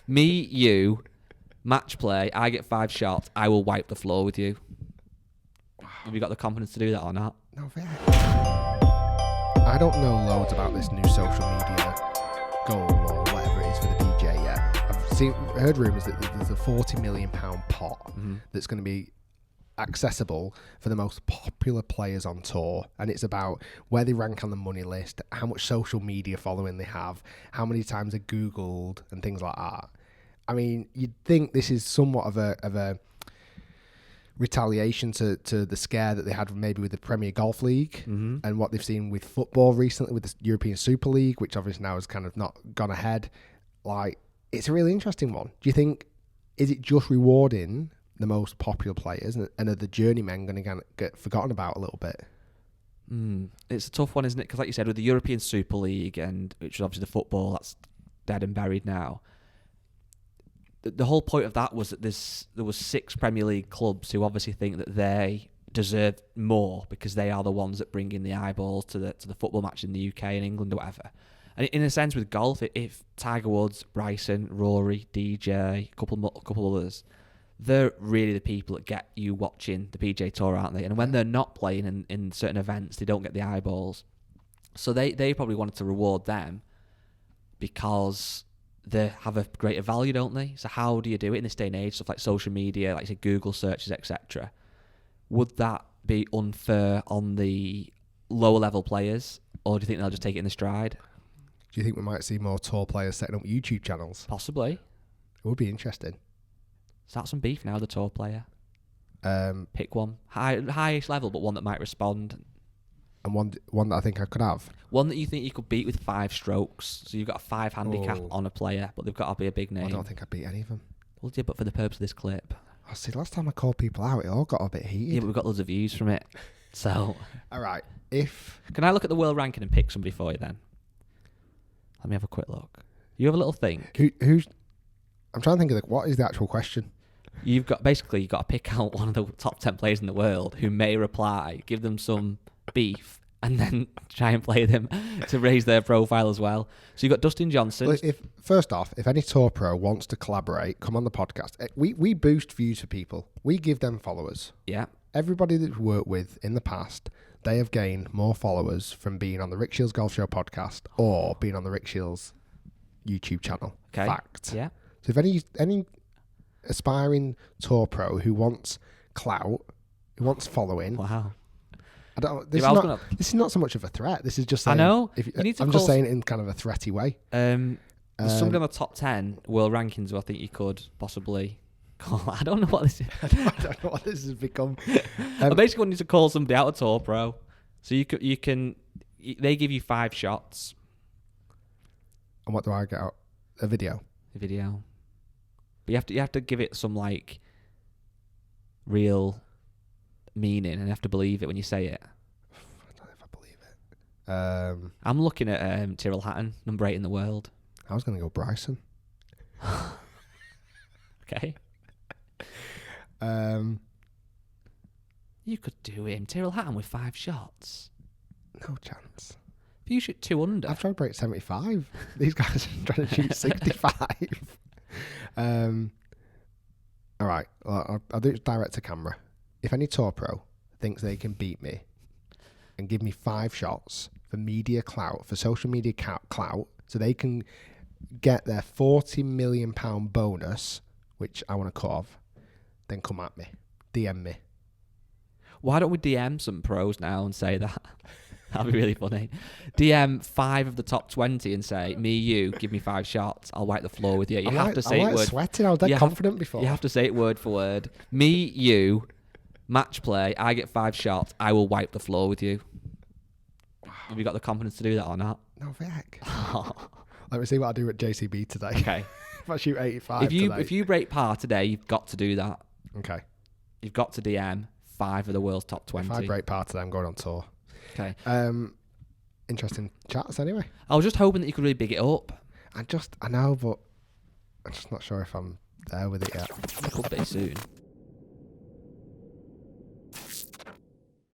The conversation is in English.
Me, you, match play. I get 5 shots. I will wipe the floor with you. Have you got the confidence to do that or not? No, fair. I don't know loads about this new social media goal or whatever it is for the PJ yet. I've heard rumours that there's a £40 million pot that's going to be accessible for the most popular players on tour, and it's about where they rank on the money list, how much social media following they have, how many times they're Googled and things like that. I mean, you'd think this is somewhat of a retaliation to the scare that they had maybe with the Premier Golf League and what they've seen with football recently with the European Super League, which obviously now has kind of not gone ahead. Like, it's a really interesting one. Do you think, is it just rewarding the most popular players and are the journeymen going to get forgotten about a little bit? It's a tough one, isn't it? Because like you said, with the European Super League, and which is obviously the football, that's dead and buried now. The whole point of that was that there was 6 Premier League clubs who obviously think that they deserve more because they are the ones that bring in the eyeballs to the football match in the UK and England or whatever. And in a sense, with golf, if Tiger Woods, Bryson, Rory, DJ, a couple others, they're really the people that get you watching the PGA Tour, aren't they? And when they're not playing in certain events, they don't get the eyeballs. So they probably wanted to reward them because they have a greater value, don't they? So how do you do it in this day and age? Stuff like social media, like you say, Google searches, etc. Would that be unfair on the lower level players, or do you think they'll just take it in the stride? Do you think we might see more tour players setting up YouTube channels? Possibly. It would be interesting. Start some beef now, the tour player. Pick one. Highest level, but one that might respond. And one that I think I could have. One that you think you could beat with 5 strokes. So you've got a 5 handicap on a player, but they've got to be a big name. I don't think I'd beat any of them. Well, yeah, but for the purpose of this clip. Oh, see, last time I called people out, it all got a bit heated. Yeah, but we've got loads of views from it. So. All right. Can I look at the world ranking and pick somebody for you then? Let me have a quick look. You have a little think. Who's? I'm trying to think of what is the actual question. You've got to pick out one of the top 10 players in the world who may reply, give them some beef, and then try and play them to raise their profile as well. So you've got Dustin Johnson. Well, if any tour pro wants to collaborate, come on the podcast. We boost views for people. We give them followers. Yeah. Everybody that we've worked with in the past, they have gained more followers from being on the Rick Shiels Golf Show podcast or being on the Rick Shiels YouTube channel. Okay. Fact. Yeah. So if any aspiring tour pro who wants clout, who wants following. Wow. I don't. This is not so much of a threat. This is just saying, I know. I'm just saying it in kind of a threaty way. There's somebody on the top 10 world rankings who I think you could possibly call. I don't know what this is. I don't know what this has become. I basically want you to call somebody out a tour pro. So you can. They give you 5 shots. And what do I get out? A video. But you have to give it some like real meaning, and you have to believe it when you say it. I don't know if I believe it. I'm looking at Tyrrell Hatton, number 8 in the world. I was going to go Bryson. Okay. You could do him. Tyrrell Hatton with 5 shots. No chance. If you shoot 2 under. I've tried to break 75. These guys are trying to shoot 65. All right. Well, I'll do it direct to camera. If any tour pro thinks they can beat me and give me 5 shots for media clout, for social media clout, so they can get their £40 million bonus, which I want to cut off, then come at me. DM me. Why don't we DM some pros now and say that? That'd be really funny. DM 5 of the top 20 and say, me, you, give me 5 shots. I'll wipe the floor with you. You have to say it word. Sweating. I was dead confident before. You have to say it word for word. Me, you, match play. I get 5 shots. I will wipe the floor with you. Have you got the confidence to do that or not? No, Vic. Let me see what I do at JCB today. Okay. If I shoot 85 if you break par today, you've got to do that. Okay. You've got to DM 5 of the world's top 20. If I break par today, I'm going on tour. Okay. Interesting chats anyway. I was just hoping that you could really big it up. I know, but I'm just not sure if I'm there with it yet. You could be soon.